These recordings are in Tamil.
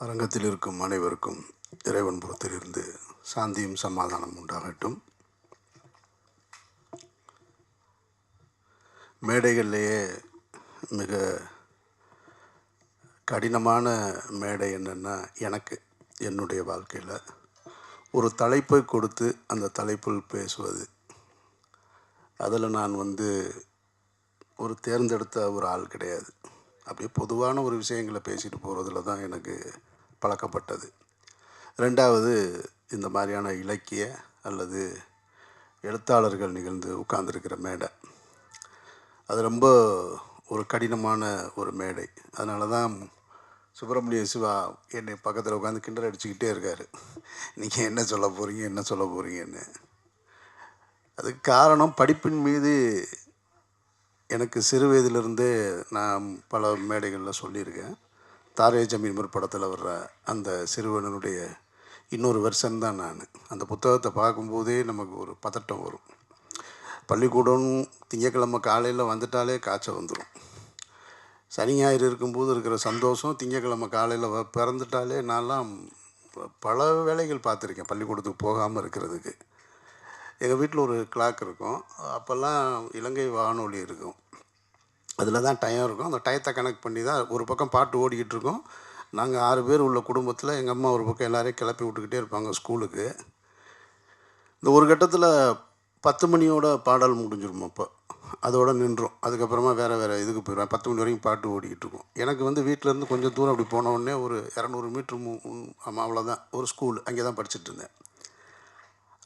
அரங்கத்தில் இருக்கும் அனைவருக்கும் இறைவன் புறத்திலிருந்து சாந்தியும் சமாதானம் உண்டாகட்டும். மேடைகள்லேயே மிக கடினமான மேடை என்னென்னா, எனக்கு என்னுடைய வாழ்க்கையில் ஒரு தலைப்பை கொடுத்து அந்த தலைப்பில் பேசுவது. அதில் நான் ஒரு தேர்ந்தெடுத்த ஒரு ஆள் கிடையாது. அப்படியே பொதுவான ஒரு விஷயங்களை பேசிட்டு போகிறதுல தான் எனக்கு பழக்கப்பட்டது. ரெண்டாவது, இந்த மாதிரியான இலக்கிய அல்லது எழுத்தாளர்கள் நிகழ்ந்து உட்கார்ந்துருக்கிற மேடை, அது ரொம்ப ஒரு கடினமான ஒரு மேடை. அதனால தான் சுப்பிரமணிய சிவா என்னை பக்கத்தில் உட்காந்து கிண்டல் அடிச்சுக்கிட்டே இருக்கார், நீங்கள் என்ன சொல்ல போகிறீங்கன்னு. அதுக்கு காரணம், படிப்பின் மீது எனக்கு சிறு வயதிலிருந்தே நான் பல மேடைகளில் சொல்லியிருக்கேன். தாரே ஜமீன் பர் படத்தில் வர்ற அந்த சிறுவனுடைய இன்னொரு வெர்ஷன் தான் நான். அந்த புத்தகத்தை பார்க்கும்போதே நமக்கு ஒரு பதட்டம் வரும். பள்ளிக்கூடம் திங்கக்கிழமை காலையில் வந்துட்டாலே காய்ச்சல் வந்துடும். சனி ஞாயிறு இருக்கும்போது இருக்கிற சந்தோஷம் திங்கக்கிழமை காலையில் பிறந்துட்டாலே நான்லாம் பல வேலைகள் பார்த்துருக்கேன் பள்ளிக்கூடத்துக்கு போகாமல் இருக்கிறதுக்கு. எங்கள் வீட்டில் ஒரு கிளாக் இருக்கும். அப்போல்லாம் இலங்கை வானொலி இருக்கும். அதில் தான் டைம் இருக்கும். அந்த டயத்தை கனெக்ட் பண்ணி தான் ஒரு பக்கம் பாட்டு ஓடிக்கிட்டு இருக்கோம். நாங்கள் 6 பேர் உள்ள குடும்பத்தில் எங்கள் அம்மா ஒரு பக்கம் எல்லோரையும் கிளப்பி விட்டுக்கிட்டே இருப்பாங்க ஸ்கூலுக்கு. இந்த ஒரு கட்டத்தில் 10 மணியோட பாடல் முடிஞ்சிடும். அப்போ அதோடு நின்றோம். அதுக்கப்புறமா வேறு இதுக்கு போயிடுவேன். 10 மணி வரைக்கும் பாட்டு ஓடிக்கிட்டு இருக்கும். எனக்கு வீட்டிலேருந்து கொஞ்சம் தூரம் அப்படி போனவுடனே ஒரு 200 மீட்ரு ஆமாம் அவ்வளோதான் ஒரு ஸ்கூல். அங்கே தான் படிச்சுட்டு இருந்தேன்.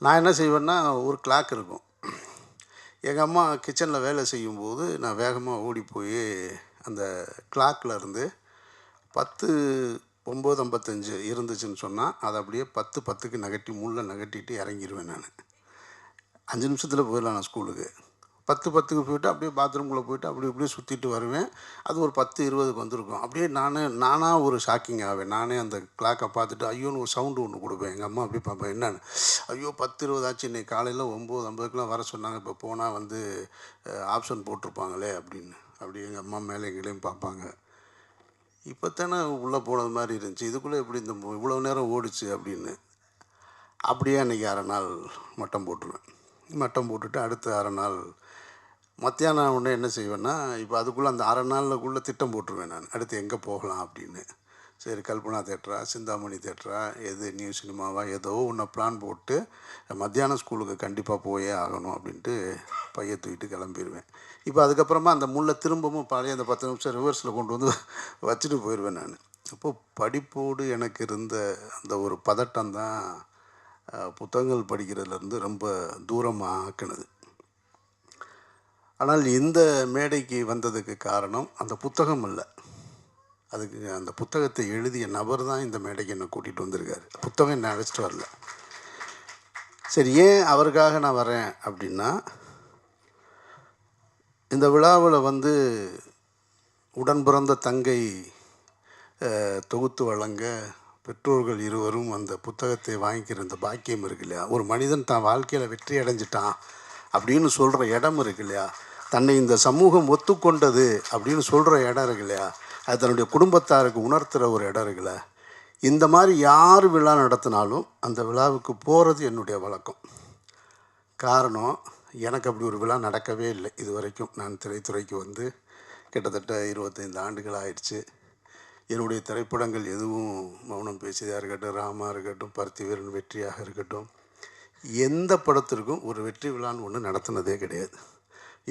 நான் என்ன செய்வேன்னா, ஒரு கிளாக் இருக்கும். எங்கள் அம்மா கிச்சனில் வேலை செய்யும்போது நான் வேகமாக ஓடி போய் அந்த கிளாக்கில் இருந்து 10:09:55 இருந்துச்சுன்னு சொன்னால் அதை அப்படியே 10:10க்கு நகட்டி முள்ளை நகட்டிட்டு இறங்கிடுவேன். நான் 5 நிமிஷத்தில் போயிடலாம் நான் ஸ்கூலுக்கு. 10:10க்கு போய்ட்டு அப்படியே பாத்ரூம்குள்ளே போய்ட்டு அப்படி இப்படியே சுற்றிட்டு வருவேன். அது ஒரு 10:20க்கு வந்திருக்கும். அப்படியே நானாக ஒரு ஷாக்கிங் ஆவேன். நானே அந்த கிளாக்கை பார்த்துட்டு ஐயோன்னு ஒரு சவுண்டு ஒன்று கொடுப்பேன். எங்கள் அம்மா அப்படி பார்ப்பேன், என்னன்னு. ஐயோ 10:20 ஆச்சு, இன்றைக்கி காலையில் 9:50க்குலாம் வர சொன்னாங்க, இப்போ போனால் ஆப்ஷன் போட்டிருப்பாங்களே அப்படின்னு. அப்படி எங்கள் அம்மா மேலே எங்களையும் பார்ப்பாங்க. இப்போ தானே உள்ளே போனது மாதிரி இருந்துச்சு, இதுக்குள்ளே எப்படி இவ்வளோ நேரம் ஓடிச்சு அப்படின்னு. அப்படியே அன்றைக்கி அரை நாள் மட்டம் போட்டுருவேன். மட்டம் போட்டுட்டு அடுத்த அரை நாள் மத்தியானம் உடனே என்ன செய்வேன்னா, இப்போ அதுக்குள்ளே அந்த அரை நாளுக்குள்ளே திட்டம் போட்டுருவேன் நான், அடுத்து எங்கே போகலாம் அப்படின்னு. சரி, கல்பனா தேட்டரா, சிந்தாமணி தேட்டரா, எது நியூ சினிமாவா, ஏதோ ஒன்று பிளான் போட்டு மத்தியானம் ஸ்கூலுக்கு கண்டிப்பாக போயே ஆகணும் அப்படின்ட்டு பையை தூக்கிட்டு கிளம்பிடுவேன். இப்போ அதுக்கப்புறமா அந்த முள்ளை திரும்பவும் பழைய அந்த 10 நிமிஷம் ரிவர்ஸில் கொண்டு வந்து வச்சுட்டு போயிடுவேன் நான். அப்போது படிப்போடு எனக்கு இருந்த அந்த ஒரு பதட்டம் தான் புத்தகங்கள் படிக்கிறதுலேருந்து ரொம்ப தூரமாக ஆக்கினது. ஆனால் இந்த மேடைக்கு வந்ததுக்கு காரணம் அந்த புத்தகம் இல்லை, அதுக்கு அந்த புத்தகத்தை எழுதிய நபர் தான் இந்த மேடைக்கு என்னை கூட்டிகிட்டு வந்திருக்காரு. புத்தகம் என்னை அழைச்சிட்டு வரல. சரி, ஏன் அவருக்காக நான் வரேன் அப்படின்னா, இந்த விழாவில் உடன் பிறந்த தங்கை தொகுத்து வழங்க பெற்றோர்கள் இருவரும் அந்த புத்தகத்தை வாங்கிக்கிற இந்த பாக்கியம் இருக்கு இல்லையா, ஒரு மனிதன் தான் வாழ்க்கையில் வெற்றி அடைஞ்சிட்டான் அப்படின்னு சொல்கிற இடம் இருக்கு இல்லையா, தன்னை இந்த சமூகம் ஒத்துக்கொண்டது அப்படின்னு சொல்கிற இடம் இருக்கு இல்லையா, அது தன்னுடைய குடும்பத்தாருக்கு உணர்த்துகிற ஒரு இடம் இருக்குல்ல. இந்த மாதிரி யார் விழா நடத்தினாலும் அந்த விழாவுக்கு போகிறது என்னுடைய வழக்கம். காரணம், எனக்கு அப்படி ஒரு விழா நடக்கவே இல்லை இது வரைக்கும். நான் திரைத்துறைக்கு கிட்டத்தட்ட 25 ஆண்டுகள் ஆயிடுச்சு. என்னுடைய திரைப்படங்கள் எதுவும் மௌனம் பேசியதாக இருக்கட்டும், ராமா இருக்கட்டும், பருத்திவீரன் வெற்றியாக இருக்கட்டும், எந்த படத்திற்கும் ஒரு வெற்றி விழான்னு ஒன்று நடத்தினதே கிடையாது.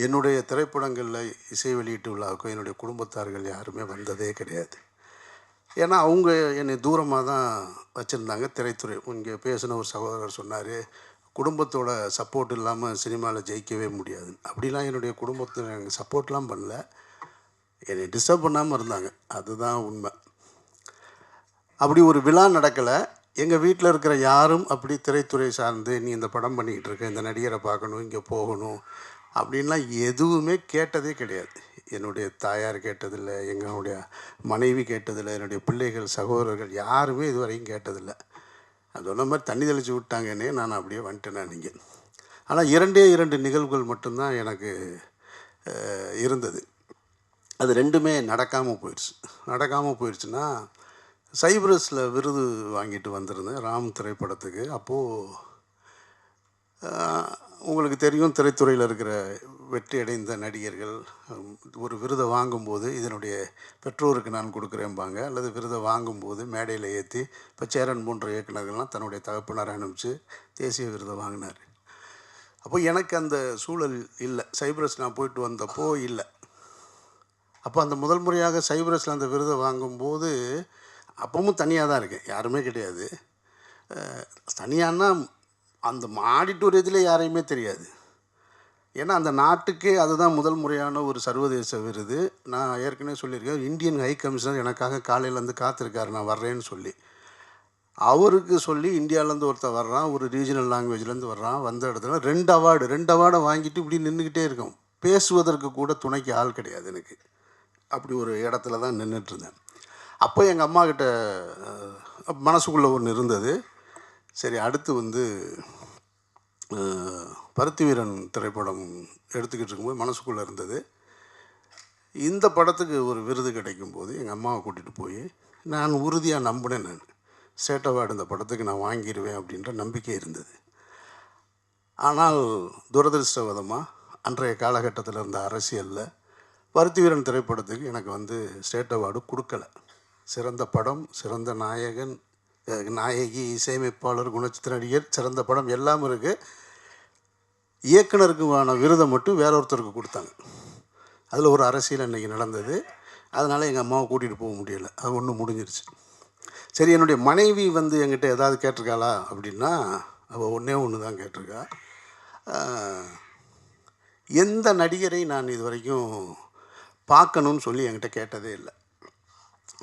என்னுடைய திரைப்படங்களில் இசை வெளியீட்டு விழாவுக்கும் என்னுடைய குடும்பத்தார்கள் யாருமே வந்ததே கிடையாது. ஏன்னா அவங்க என்னை தூரமாக தான் வச்சுருந்தாங்க. திரைத்துறை, இங்கே பேசின ஒரு சகோதரர் சொன்னார், குடும்பத்தோட சப்போர்ட் இல்லாமல் சினிமாவில் ஜெயிக்கவே முடியாது. அப்படிலாம் என்னுடைய குடும்பத்தில் எனக்கு சப்போர்ட்லாம் பண்ணல, என்னை டிஸ்டர்ப் பண்ணாமல் இருந்தாங்க, அதுதான் உண்மை. அப்படி ஒரு விழா நடக்கலை. எங்கள் வீட்டில் இருக்கிற யாரும் அப்படி திரைத்துறை சார்ந்து நீ இந்த படம் பண்ணிக்கிட்டு இருக்க, இந்த நடிகரை பார்க்கணும், இங்கே போகணும் அப்படின்லாம் எதுவுமே கேட்டதே கிடையாது. என்னுடைய தாயார் கேட்டதில்லை, எங்களுடைய மனைவி கேட்டதில்லை, என்னுடைய பிள்ளைகள் சகோதரர்கள் யாருமே இது வரைக்கும் கேட்டதில்லை. அது சொன்ன மாதிரி தண்ணி தெளித்து விட்டாங்கன்னே நான் அப்படியே வந்துட்டேன் நான் இங்கே. ஆனால் 2 நிகழ்வுகள் மட்டும்தான் எனக்கு இருந்தது. அது 2மே நடக்காமல் போயிடுச்சுன்னா, சைப்ரஸில் விருது வாங்கிட்டு வந்திருந்தேன் ராம் திரைப்படத்துக்கு. அப்போது உங்களுக்கு தெரியும், திரைத்துறையில் இருக்கிற வெற்றி அடைந்த நடிகர்கள் ஒரு விருதை வாங்கும்போது இதனுடைய பெற்றோருக்கு நான் கொடுக்குறேன்பாங்க, அல்லது விருதை வாங்கும்போது மேடையில் ஏற்றி, இப்போ சேரன் போன்ற இயக்குநர்கள்லாம் தன்னுடைய தகப்பனாரை அனுப்பிச்சு தேசிய விருதை வாங்கினார். அப்போ எனக்கு அந்த சூழல் இல்லை. சைப்ரஸ் நான் போயிட்டு வந்தப்போ இல்லை. அப்போ அந்த முதல் முறையாக சைப்ரஸில் அந்த விருதை வாங்கும்போது அப்பவும் தனியாக தான் இருக்கேன், யாருமே கிடையாது. தனியானா அந்த ஆடிட்டோரியத்தில் யாரையுமே தெரியாது. ஏன்னா அந்த நாட்டுக்கே அதுதான் முதல் முறையான ஒரு சர்வதேச விருது. நான் ஏற்கனவே சொல்லியிருக்கேன், இந்தியன் ஹை கமிஷனர் எனக்காக காலையிலேருந்து காத்திருக்காரு நான் வர்றேன்னு சொல்லி. அவருக்கு சொல்லி இந்தியாவிலேருந்து ஒருத்தர் வர்றான், ஒரு ரீஜனல் லாங்குவேஜ்லேருந்து வர்றான். வந்த இடத்துல 2 அவார்டை வாங்கிட்டு இப்படி நின்றுக்கிட்டே இருக்கோம். பேசுவதற்கு கூட துணைக்கு ஆள் கிடையாது எனக்கு. அப்படி ஒரு இடத்துல தான் நின்றுட்டுருந்தேன். அப்போ எங்கள் அம்மாக்கிட்ட மனசுக்குள்ளே ஒன்று இருந்தது. சரி, அடுத்து பருத்தி வீரன் திரைப்படம் எடுத்துக்கிட்டு இருக்கும்போது மனசுக்குள்ளே இருந்தது, இந்த படத்துக்கு ஒரு விருது கிடைக்கும்போது எங்கள் அம்மாவை கூட்டிகிட்டு போய் நான் உறுதியாக நம்பினேன். நான் ஸ்டேட் அவார்டு இந்த படத்துக்கு நான் வாங்கிடுவேன் அப்படின்ற நம்பிக்கை இருந்தது. ஆனால் துரதிருஷ்டவதமாக அன்றைய காலகட்டத்தில் இருந்த அரசியலில் பருத்தி வீரன் திரைப்படத்துக்கு எனக்கு ஸ்டேட் அவார்டு கொடுக்கலை. சிறந்த படம், சிறந்த நாயகன், நாயகி, இசையமைப்பாளர், குணச்சித்திர நடிகர், சிறந்த படம் எல்லாம் இருக்குது. இயக்குனருக்குமான விருதை மட்டும் வேற ஒருத்தருக்கு கொடுத்தாங்க. அதில் ஒரு அரசியல் அன்றைக்கி நடந்தது. அதனால் எங்கள் அம்மாவை கூட்டிகிட்டு போக முடியலை. அது ஒன்று முடிஞ்சிருச்சு. சரி, என்னுடைய மனைவி என்கிட்ட ஏதாவது கேட்டிருக்காளா அப்படின்னா, அவள் ஒன்று தான் கேட்டிருக்கா. எந்த நடிகரை நான் இது வரைக்கும் பார்க்கணுன்னு சொல்லி என்கிட்ட கேட்டதே இல்லை.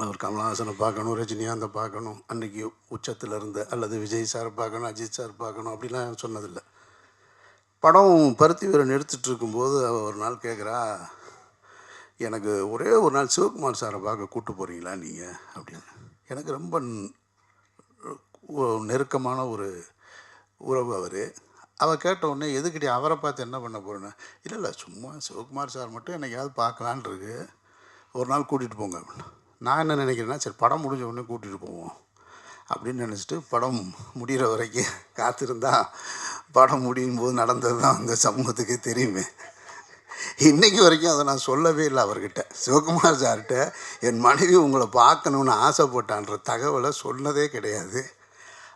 அவர் கமலஹாசனை பார்க்கணும், ரஜினிகாந்தை பார்க்கணும், அன்றைக்கி உச்சத்தில் இருந்த, அல்லது விஜய் சார் பார்க்கணும், அஜித் சார் பார்க்கணும் அப்படிலாம் சொன்னதில்லை. படம் பருத்தி வீரன் எடுத்துகிட்டு இருக்கும்போது அவள் ஒரு நாள் கேட்குறா, எனக்கு ஒரே ஒரு நாள் சிவகுமார் சாரை பார்க்க கூப்பிட்டு போகிறீங்களா நீங்கள் அப்படின்னு. எனக்கு ரொம்ப நெருக்கமான ஒரு உறவு அவர். அவள் கேட்ட உடனே, எதுக்கிட்டே அவரை பார்த்து என்ன பண்ண போகிறேன்னு. இல்லை சும்மா சிவகுமார் சார் மட்டும் என்னைக்காவது பார்க்கலான் இருக்கு, ஒரு நாள் கூட்டிகிட்டு போங்க அப்படின்னு. நான் என்ன நினைக்கிறேன்னா, சரி படம் முடிஞ்ச உடனே கூட்டிகிட்டு போவோம் அப்படின்னு நினச்சிட்டு படம் முடிகிற வரைக்கும் காத்திருந்தா படம் முடியும் போது நடந்தது தான் அந்த சமூகத்துக்கே தெரியுமே. இன்றைக்கி வரைக்கும் அதை நான் சொல்லவே இல்லை அவர்கிட்ட. சிவகுமார் சார்கிட்ட என் மனைவி உங்களை பார்க்கணுன்னு ஆசைப்பட்டான்ற தகவலை சொன்னதே கிடையாது.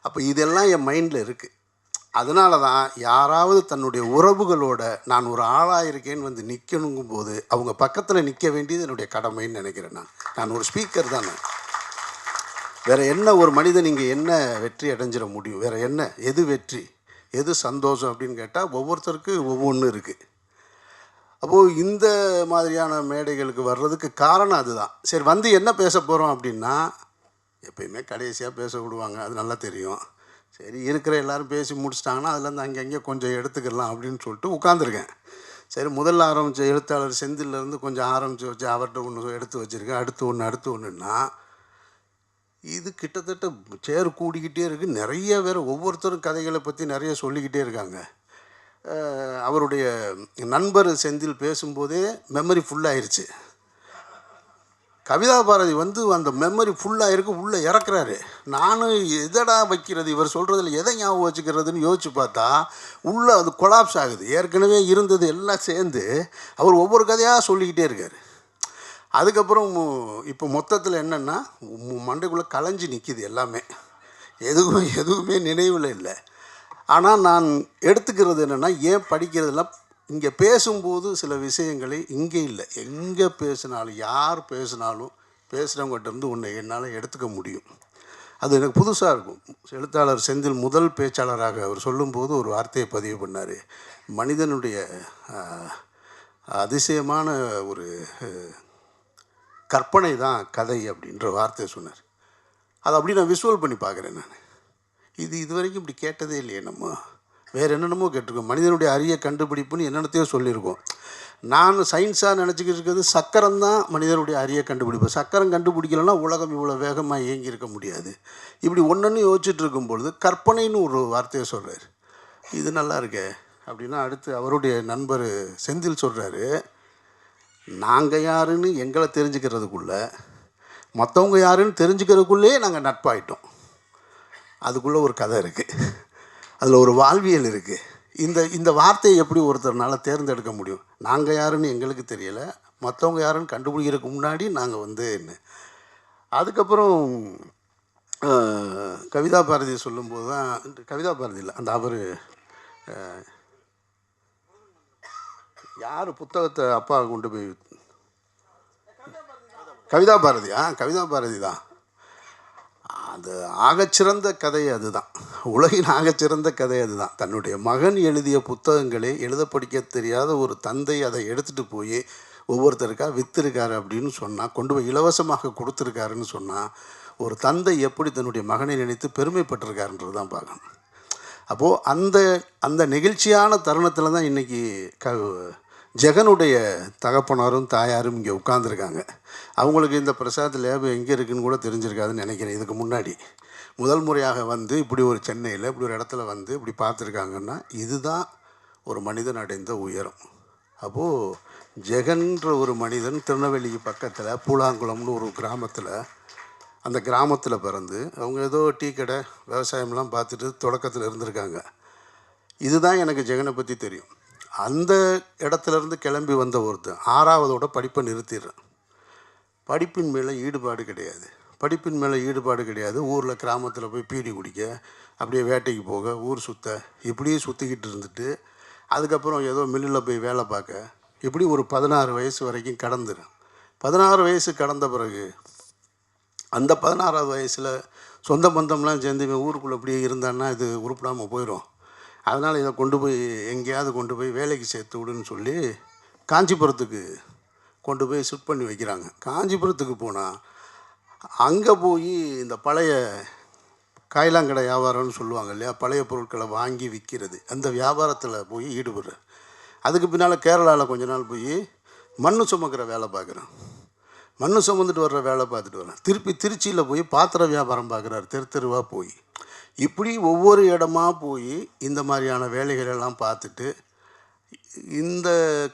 அப்போ இதெல்லாம் என் மைண்டில் இருக்குது. அதனால தான் யாராவது தன்னுடைய உறவுகளோட நான் ஒரு ஆளாக இருக்கேன்னு நிற்கணுங்கும் போது அவங்க பக்கத்தில் நிற்க வேண்டியது என்னுடைய கடமைன்னு நினைக்கிறேன். நான் ஒரு ஸ்பீக்கர் தான். வேறு என்ன ஒரு மனிதன் இங்கே என்ன வெற்றி அடைஞ்சிட முடியும்? வேறு என்ன, எது வெற்றி, எது சந்தோஷம் அப்படின்னு கேட்டால் ஒவ்வொருத்தருக்கு ஒவ்வொன்று இருக்குது. அப்போது இந்த மாதிரியான மேடைகளுக்கு வர்றதுக்கு காரணம் அதுதான். சரி, என்ன பேச போகிறோம் அப்படின்னா, எப்பயுமே கடைசியாக பேச விடுவாங்க, அது நல்லா தெரியும். சரி, இருக்கிற எல்லோரும் பேசி முடிச்சிட்டாங்கன்னா அதுலேருந்து அங்கங்கே கொஞ்சம் எடுத்துக்கலாம் அப்படின்னு சொல்லிட்டு உட்காந்துருக்கேன். சரி, முதல்ல ஆரம்பித்த எழுத்தாளர் செந்திலேருந்து கொஞ்சம் ஆரம்பித்து வச்சு அவர்கிட்ட ஒன்று எடுத்து வச்சுருக்கேன். அடுத்து ஒன்றுன்னா இது கிட்டத்தட்ட சேர் கூடிக்கிட்டே இருக்குது. நிறைய பேர் ஒவ்வொருத்தரும் கதைகளை பற்றி நிறைய சொல்லிக்கிட்டே இருக்காங்க. அவருடைய நண்பர் செந்தில் பேசும்போதே மெமரி ஃபுல்லாகிருச்சு. கவிதா பாரதி அந்த மெமரி ஃபுல்லாக இருக்கு, உள்ளே இறக்குறாரு. நானும் எதடா வைக்கிறது, இவர் சொல்கிறதில் எதை ஞாபகம் வச்சுக்கிறதுன்னு யோசிச்சு பார்த்தா உள்ளே அது கொலாப்ஸ் ஆகுது. ஏற்கனவே இருந்தது எல்லாம் சேர்ந்து அவர் ஒவ்வொரு கதையாக சொல்லிக்கிட்டே இருக்கார். அதுக்கப்புறம் இப்போ மொத்தத்தில் என்னென்னா மண்டைக்குள்ளே கலைஞ்சி நிற்கிது எல்லாமே. எதுவுமே நினைவில் இல்லை. ஆனால் நான் எடுத்துக்கிறது என்னென்னா, ஏன் படிக்கிறதுலாம் இங்கே பேசும்போது சில விஷயங்களை இங்கே இல்லை, எங்கே பேசினாலும் யார் பேசினாலும் பேசுகிறவங்ககிட்ட ஒன்று என்னால் எடுத்துக்க முடியும். அது எனக்கு புதுசாக இருக்கும். எழுத்தாளர் செந்தில் முதல் பேச்சாளராக அவர் சொல்லும்போது ஒரு வார்த்தையை பதிவு பண்ணார். மனிதனுடைய அதிசயமான ஒரு கற்பனை தான் கதை அப்படின்ற வார்த்தையை சொன்னார். அதை அப்படி நான் விஷுவல் பண்ணி பார்க்குறேன். நான் இது வரைக்கும் இப்படி கேட்டதே இல்லையே. நம்ம வேறு என்னென்னமோ கேட்டிருக்கோம். மனிதனுடைய அரிய கண்டுபிடிப்புன்னு என்னென்னத்தையோ சொல்லியிருக்கோம். நான் சயின்ஸாக நினச்சிக்கிட்டு இருக்கிறது சக்கரம் தான் மனிதனுடைய அரிய கண்டுபிடிப்பு. சக்கரம் கண்டுபிடிக்கலைன்னா உலகம் இவ்வளோ வேகமாக இயங்கி இருக்க முடியாது. இப்படி ஒன்று யோசிச்சுட்டு இருக்கும்பொழுது கற்பனைன்னு ஒரு வார்த்தையை சொல்கிறார். இது நல்லா இருக்கே அப்படின்னா, அடுத்து அவருடைய நண்பர் செந்தில் சொல்கிறாரு, நாங்கள் யாருன்னு எங்களை தெரிஞ்சுக்கிறதுக்குள்ள மற்றவங்க யாருன்னு தெரிஞ்சுக்கிறதுக்குள்ளேயே நாங்கள் நட்பாயிட்டோம். அதுக்குள்ளே ஒரு கதை இருக்குது, அதில் ஒரு வாழ்வியல் இருக்குது. இந்த வார்த்தையை எப்படி ஒருத்தர்னால தேர்ந்தெடுக்க முடியும்? நாங்கள் யாருன்னு எங்களுக்கு தெரியலை, மற்றவங்க யாருன்னு கண்டுபிடிக்கிறதுக்கு முன்னாடி நாங்கள் என்ன. அதுக்கப்புறம் கவிதா பாரதி சொல்லும்போது தான், கவிதா பாரதி இல்லை, அந்த அவர் யார் புத்தகத்தை அப்பா கொண்டு போய், கவிதா பாரதி, கவிதா பாரதி தான். அது ஆகச்சிறந்த கதை அதுதான், உலகின் ஆகச்சிறந்த கதை அதுதான். தன்னுடைய மகன் எழுதிய புத்தகங்களே எழுத படிக்க தெரியாத ஒரு தந்தை அதை எடுத்துகிட்டு போய் ஒவ்வொருத்தருக்கா விற்றுருக்காரு அப்படின்னு சொன்னால், கொண்டு போய் இலவசமாக கொடுத்துருக்காருன்னு சொன்னால், ஒரு தந்தை எப்படி தன்னுடைய மகனை நினைத்து பெருமைப்பட்டிருக்காருன்றது தான் பார்க்கணும். அப்போது அந்த நெகிழ்ச்சியான தருணத்தில் தான் இன்றைக்கி ஜெகனுடைய தகப்பனாரும் தாயாரும் இங்கே உட்கார்ந்துருக்காங்க. அவங்களுக்கு இந்த பிரசாத் லேப் எங்கே இருக்குதுன்னு கூட தெரிஞ்சிருக்காதுன்னு நினைக்கிறேன். இதுக்கு முன்னாடி முதல் முறையாக இப்படி ஒரு சென்னையில் இப்படி ஒரு இடத்துல இப்படி பார்த்துருக்காங்கன்னா, இதுதான் ஒரு மனிதன் அடைந்த உயரம். அப்போது ஜெகன்ற ஒரு மனிதன் திருநெல்வேலிக்கு பக்கத்தில் பூலாங்குளம்னு ஒரு கிராமத்தில், அந்த கிராமத்தில் பிறந்து அவங்க ஏதோ டீ கடை விவசாயம்லாம் பார்த்துட்டு தொடக்கத்தில் இருந்திருக்காங்க. இதுதான் எனக்கு ஜெகனை பற்றி தெரியும். அந்த இடத்துலேருந்து கிளம்பி வந்த ஒருத்தர் 6ஆவதோட படிப்பை நிறுத்திடுறேன். படிப்பின் மேலே ஈடுபாடு கிடையாது. ஊரில் கிராமத்தில் போய் பீடி குடிக்க, அப்படியே வேட்டைக்கு போக, ஊர் சுற்ற, இப்படியே சுற்றிக்கிட்டு இருந்துட்டு அதுக்கப்புறம் ஏதோ மில்லில் போய் வேலை பார்க்க, இப்படி ஒரு 16 வயசு வரைக்கும் கடந்துடும். 16 வயசு கடந்த பிறகு அந்த 16ஆவது வயசில் சொந்த பந்தம்லாம் சேர்ந்து ஊருக்குள்ளே இப்படியே இருந்தான்னா இது உருப்படாமல் போயிடும். அதனால் இதை எங்கேயாவது கொண்டு போய் வேலைக்கு சேர்த்து விடுன்னு சொல்லி காஞ்சிபுரத்துக்கு கொண்டு போய் ஷிஃப்ட் பண்ணி வைக்கிறாங்க. காஞ்சிபுரத்துக்கு போனால் அங்கே போய் இந்த பழைய காய்லாங்கடை வியாபாரம்னு சொல்லுவாங்க இல்லையா, பழைய பொருட்களை வாங்கி விற்கிறது, அந்த வியாபாரத்தில் போய் ஈடுபடுறேன். அதுக்கு பின்னால் கேரளாவில் கொஞ்ச நாள் போய் மண் சுமக்கிற வேலை பார்க்குறேன். மண் சுமந்துட்டு வர்ற வேலை பார்த்துட்டு வரேன். திருப்பி திருச்சியில் போய் பாத்திர வியாபாரம் பார்க்குறாரு, தெருவாக போய். இப்படி ஒவ்வொரு இடமா போய் இந்த மாதிரியான வேலைகளெல்லாம் பார்த்துட்டு, இந்த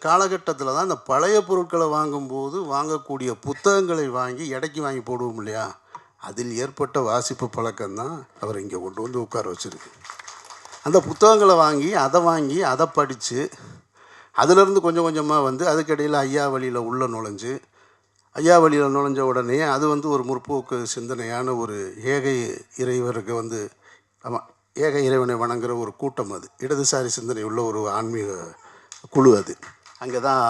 காலகட்டத்தில் தான் இந்த பழைய பொருட்களை வாங்கும்போது வாங்கக்கூடிய புத்தகங்களை வாங்கி எடைக்கு வாங்கி போடுவோம் இல்லையா, அதில் ஏற்பட்ட வாசிப்பு பழக்கம்தான் அவர் இங்கே கொண்டு உட்கார வச்சுருக்கு. அந்த புத்தகங்களை வாங்கி அதை படித்து அதிலிருந்து கொஞ்சம் கொஞ்சமாக அதுக்கிடையில் ஐயா வழியில் நுழைஞ்ச உடனே அது ஒரு முற்போக்கு சிந்தனையான ஒரு ஏகை இறைவருக்கு ஆமாம், ஏக இறைவனை வணங்குகிற ஒரு கூட்டம், அது இடதுசாரி சிந்தனை உள்ள ஒரு ஆன்மீக குழு. அது அங்கே தான்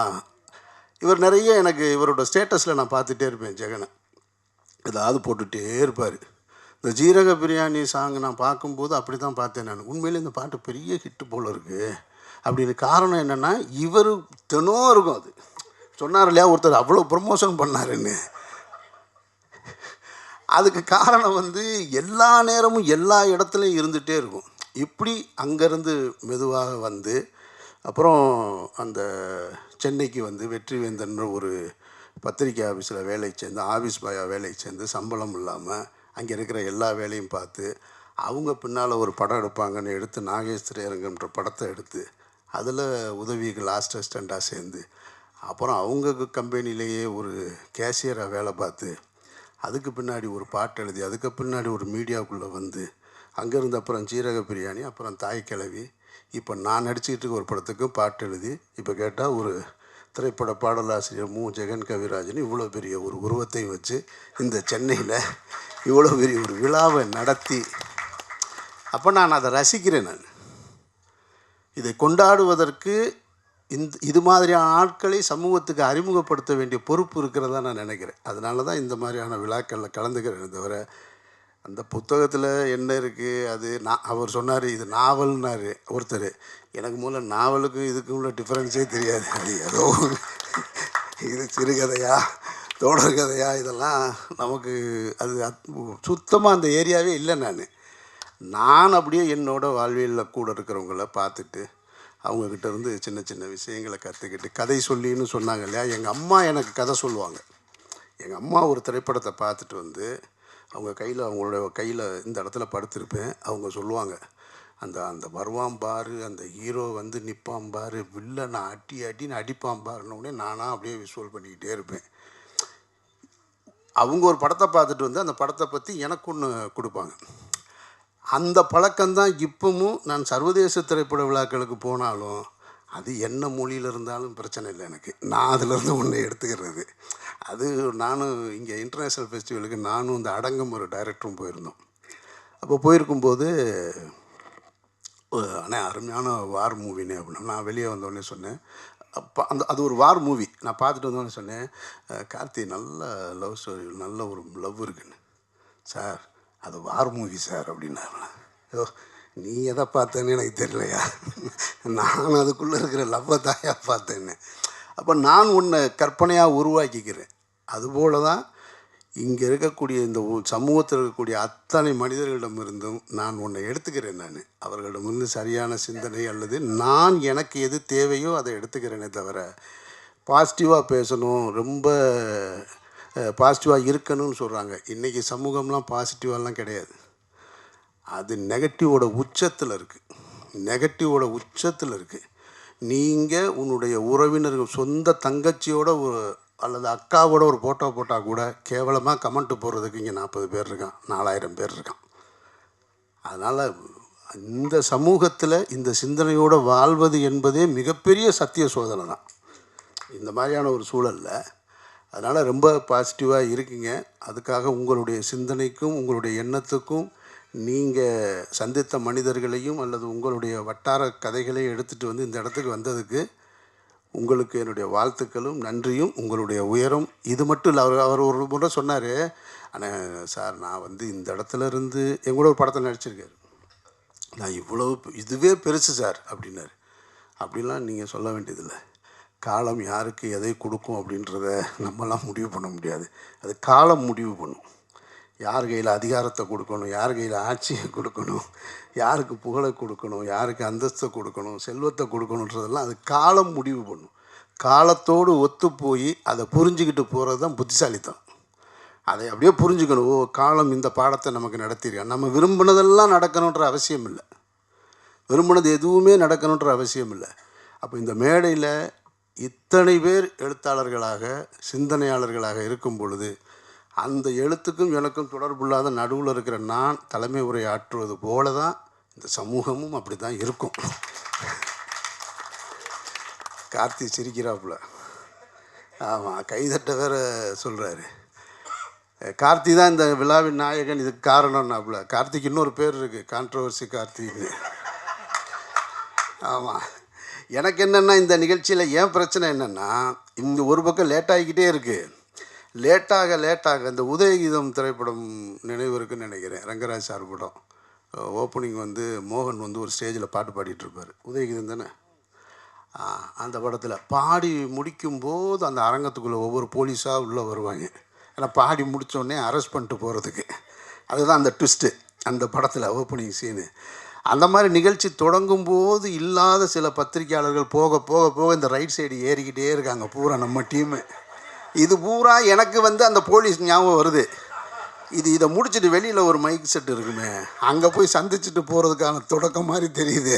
இவர் நிறைய எனக்கு இவரோட ஸ்டேட்டஸில் நான் பார்த்துட்டே இருப்பேன். ஜெகனை ஏதாவது போட்டுகிட்டே இருப்பார். இந்த ஜீரக பிரியாணி சாங் நான் பார்க்கும்போது அப்படி தான் பார்த்தேன் நான். உண்மையிலே இந்த பாட்டு பெரிய ஹிட்டு போல் இருக்குது அப்படின்னு. காரணம் என்னென்னா, இவர் தினம் இருக்கும். அது சொன்னார் இல்லையா, ஒருத்தர் அவ்வளோ ப்ரமோஷன் பண்ணாருன்னு. அதுக்கு காரணம் எல்லா நேரமும் எல்லா இடத்துலையும் இருந்துகிட்டே இருக்கும். இப்படி அங்கேருந்து மெதுவாக அப்புறம் அந்த சென்னைக்கு வெற்றிவேந்தன்ற ஒரு பத்திரிக்கை ஆஃபீஸில் வேலைக்கு சேர்ந்து, ஆஃபீஸ் பாயாக வேலைக்கு சேர்ந்து, சம்பளம் இல்லாமல் அங்கே இருக்கிற எல்லா வேலையும் பார்த்து, அவங்க பின்னால் ஒரு படம் எடுப்பாங்கன்னு எடுத்து நாகேஸ்வர அரங்கம்ன்ற படத்தை எடுத்து அதில் உதவிக்கு லாஸ்ட் அசிஸ்டண்ட்டாக சேர்ந்து, அப்புறம் அவங்க கம்பெனிலேயே ஒரு கேஷியராக வேலை பார்த்து, அதுக்கு பின்னாடி ஒரு பாட்டு எழுதி, அதுக்கு பின்னாடி ஒரு மீடியாவுக்குள்ளே அங்கேருந்து அப்புறம் ஜீரக பிரியாணி, அப்புறம் தாய் கிழவி, இப்போ நான் நடிச்சுக்கிட்டு இருக்க ஒரு படத்துக்கும் பாட்டு எழுதி, இப்போ கேட்டால் ஒரு திரைப்பட பாடலாசிரியர் ஜெகன் கவிராஜன் இவ்வளோ பெரிய ஒரு உருவத்தையும் வச்சு இந்த சென்னையில் இவ்வளோ பெரிய ஒரு விழாவை நடத்தி, அப்போ நான் அதை ரசிக்கிறேன். நான் இதை கொண்டாடுவதற்கு இது மாதிரியான ஆட்களை சமூகத்துக்கு அறிமுகப்படுத்த வேண்டிய பொறுப்பு இருக்கிறதா நான் நினைக்கிறேன். அதனால தான் இந்த மாதிரியான விழாக்களில் கலந்துக்கிறேன். தவிர அந்த புத்தகத்தில் என்ன இருக்குது, அது அவர் சொன்னார் இது நாவல்னார் ஒருத்தர். எனக்கு மூலம் நாவலுக்கும் இதுக்கும் உள்ள டிஃப்ரென்ஸே தெரியாது. அது ஏதோ இது சிறுகதையா தொடர் கதையா இதெல்லாம் நமக்கு அது சுத்தமாக அந்த ஏரியாவே இல்லை. நான் அப்படியே என்னோடய வாழ்வியலில் கூட இருக்கிறவங்கள பார்த்துட்டு அவங்கக்கிட்ட இருந்து சின்ன சின்ன விஷயங்களை கற்றுக்கிட்டு, கதை சொல்லின்னு சொன்னாங்க இல்லையா, எங்கள் அம்மா எனக்கு கதை சொல்லுவாங்க. எங்கள் அம்மா ஒரு திரைப்படத்தை பார்த்துட்டு அவங்களோட கையில் இந்த இடத்துல படுத்திருப்பேன். அவங்க சொல்லுவாங்க, அந்த வருவான் பாரு, அந்த ஹீரோ நிற்பான் பாரு, வில்லனை அடின்னு அடிப்பான் பாருன்னொடனே நானாக அப்படியே விஷுவல் பண்ணிக்கிட்டே இருப்பேன். அவங்க ஒரு படத்தை பார்த்துட்டு வந்து அந்த படத்தை பற்றி எனக்கு ஒன்று கொடுப்பாங்க. அந்த பழக்கம்தான் இப்பவும் நான் சர்வதேச திரைப்பட விழாக்களுக்கு போனாலும் அது என்ன மொழியில் இருந்தாலும் பிரச்சனை இல்லை எனக்கு. நான் அதிலேருந்து ஒன்று எடுத்துக்கிறது. அது நானும் இங்கே இன்டர்நேஷ்னல் ஃபெஸ்டிவலுக்கு நானும் இந்த அடங்கும் ஒரு டைரக்டரும் போயிருந்தோம். அப்போ போயிருக்கும்போது அண்ணே அருமையான வார் மூவினே அப்படின்னா நான் வெளியே வந்தோடனே சொன்னேன். அப்போ அது ஒரு வார் மூவி நான் பார்த்துட்டு வந்தோடனே சொன்னேன், கார்த்தி நல்ல லவ் ஸ்டோரி, நல்ல ஒரு லவ் இருக்குன்னு. சார் அது வார் மூவி சார் அப்படின்னாரு. ஐயோ நீ எதை பார்த்தேன்னு எனக்கு தெரியலையா, நான் அதுக்குள்ளே இருக்கிற லவ்வை தாயா பார்த்தேன்னு. அப்போ நான் உன்னை கற்பனையாக உருவாக்கிக்கிறேன். அதுபோல தான் இங்கே இருக்கக்கூடிய இந்த சமூகத்தில் இருக்கக்கூடிய அத்தனை மனிதர்களிடமிருந்தும் நான் உன்னை எடுத்துக்கிறேன். நான் அவர்களிடமிருந்து சரியான சிந்தனை அல்லது நான் எனக்கு எது தேவையோ அதை எடுத்துக்கிறேனே தவிர பாசிட்டிவாக பேசணும், ரொம்ப பாசிட்டிவாக இருக்கணும்னு சொல்கிறாங்க. இன்றைக்கி சமூகம்லாம் பாசிட்டிவாலாம் கிடையாது. அது நெகட்டிவோட உச்சத்தில் இருக்குது. நெகட்டிவோட உச்சத்தில் இருக்குது. நீங்கள் உன்னுடைய உறவினர்கள் சொந்த தங்கச்சியோட ஒரு அல்லது அக்காவோட ஒரு ஃபோட்டோ போட்டால் கூட கேவலமாக கமெண்ட்டு போடுறதுக்கு இங்கே 40 பேர் இருக்கான், 4000 பேர் இருக்கான். அதனால் இந்த சமூகத்தில் இந்த சிந்தனையோடு வாழ்வது என்பதே மிகப்பெரிய சத்திய சோதனை தான் இந்த மாதிரியான ஒரு சூழலில். அதனால் ரொம்ப பாசிட்டிவாக இருக்கீங்க. அதுக்காக உங்களுடைய சிந்தனைக்கும் உங்களுடைய எண்ணத்துக்கும் நீங்கள் சந்தித்த மனிதர்களையும் அல்லது உங்களுடைய வட்டார கதைகளையும் எடுத்துகிட்டு வந்து இந்த இடத்துக்கு வந்ததுக்கு உங்களுக்கு என்னுடைய வாழ்த்துக்களும் நன்றியும். உங்களுடைய உயரம் இது மட்டும் இல்லை. அவர் ஒரு முறை சொன்னார், ஆனால் சார் நான் வந்து இந்த இடத்துல இருந்து எங்கூட ஒரு படத்தில் நடிச்சிருக்காரு, நான் இவ்வளோ இதுவே பெருசு சார் அப்படின்னாரு. அப்படிலாம் நீங்கள் சொல்ல வேண்டியதில்லை. காலம் யாருக்கு எதை கொடுக்கும் அப்படின்றத நம்மலாம் முடிவு பண்ண முடியாது. அது காலம் முடிவு பண்ணும். யார் கையில் அதிகாரத்தை கொடுக்கணும், யார் கையில் ஆட்சியை கொடுக்கணும், யாருக்கு புகழை கொடுக்கணும், யாருக்கு அந்தஸ்தை கொடுக்கணும், செல்வத்தை கொடுக்கணுன்றதெல்லாம் அது காலம் முடிவு பண்ணும். காலத்தோடு ஒத்து போய் அதை புரிஞ்சுக்கிட்டு போகிறது தான் புத்திசாலித்தனம். அதை அப்படியே புரிஞ்சுக்கணும். ஓ காலம் இந்த பாடத்தை நமக்கு நடத்திருக்கா. நம்ம விரும்பினதெல்லாம் நடக்கணுன்ற அவசியம் இல்லை, விரும்பினது எதுவுமே நடக்கணுன்ற அவசியம் இல்லை. அப்போ இந்த மேடையில் இத்தனை பேர் எழுத்தாளர்களாக சிந்தனையாளர்களாக இருக்கும் பொழுது அந்த எழுத்துக்கும் எனக்கும் தொடர்புள்ளாத நடுவில் இருக்கிற நான் தலைமை உரை ஆற்றுவது போல தான் இந்த சமூகமும் அப்படி தான் இருக்கும். கார்த்தி சிரிக்கிறாப்புல. ஆமாம், கைதட்ட வேற சொல்கிறாரு. கார்த்தி தான் இந்த விழாவின் நாயகன், இதுக்கு காரணம்னாப்புல. கார்த்திக்கு இன்னொரு பேர் இருக்குது, கான்ட்ரவர்சி கார்த்தின்னு. ஆமாம், எனக்கு என்னென்னா இந்த நிகழ்ச்சியில் ஏன் பிரச்சனை என்னென்னா, இந்த ஒரு பக்கம் லேட்டாகிக்கிட்டே இருக்குது. லேட்டாக இந்த உதயகீதம் திரைப்படம் நினைவு இருக்குன்னு நினைக்கிறேன், ரங்கராஜ் சார் படம். ஓப்பனிங் வந்து மோகன் வந்து ஒரு ஸ்டேஜில் பாட்டு பாடிட்டுருப்பார், உதயகீதம் தானே. அந்த படத்தில் பாடி முடிக்கும்போது அந்த அரங்கத்துக்குள்ளே ஒவ்வொரு போலீஸாக உள்ளே வருவாங்க. ஏன்னா பாடி முடித்தோடனே அரெஸ்ட் பண்ணிட்டு போகிறதுக்கு. அதுதான் அந்த ட்விஸ்ட்டு அந்த படத்தில் ஓப்பனிங் சீனு. அந்த மாதிரி நிகழ்ச்சி தொடங்கும்போது இல்லாத சில பத்திரிக்கையாளர்கள் போக போக போக இந்த ரைட் சைடு ஏறிக்கிட்டே இருக்காங்க பூரா நம்ம டீமு. இது பூரா எனக்கு வந்து அந்த போலீஸ் ஞாபகம் வருது. இதை முடிச்சுட்டு வெளியில் ஒரு மைக் செட் இருக்குமே, அங்கே போய் சந்திச்சுட்டு போகிறதுக்கான தொடக்கம் மாதிரி தெரியுது.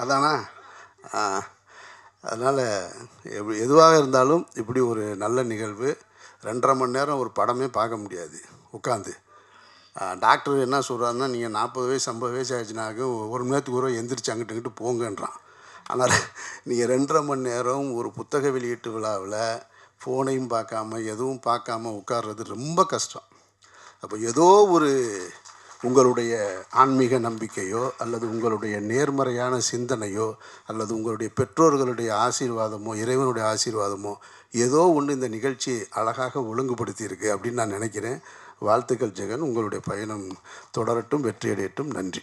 அதானா? அதனால் எதுவாக இருந்தாலும் இப்படி ஒரு நல்ல நிகழ்வு. 2.5 மணி நேரம் ஒரு படமே பார்க்க முடியாது உட்காந்து. டாக்டர் என்ன சொல்கிறாருன்னா, நீங்கள் 40 வயசு 50 வயசு ஆயிடுச்சுனாக்க 1 மணி நேரத்துக்கு ஒரு எந்திரிச்சு அங்கிட்டு போங்கன்றான். அதனால் நீங்கள் 2.5 மணி நேரம் ஒரு புத்தக வெளியீட்டு விழாவில் ஃபோனையும் பார்க்காம எதுவும் பார்க்காம உட்கார்றது ரொம்ப கஷ்டம். அப்போ ஏதோ ஒரு உங்களுடைய ஆன்மீக நம்பிக்கையோ அல்லது உங்களுடைய நேர்மறையான சிந்தனையோ அல்லது உங்களுடைய பெற்றோர்களுடைய ஆசீர்வாதமோ இறைவனுடைய ஆசீர்வாதமோ ஏதோ ஒன்று இந்த நிகழ்ச்சி அழகாக ஒழுங்குபடுத்தியிருக்கு அப்படின்னு நான் நினைக்கிறேன். வாழ்த்துக்கள் ஜெகன், உங்களுடைய பயணம் தொடரட்டும், வெற்றியடையட்டும். நன்றி.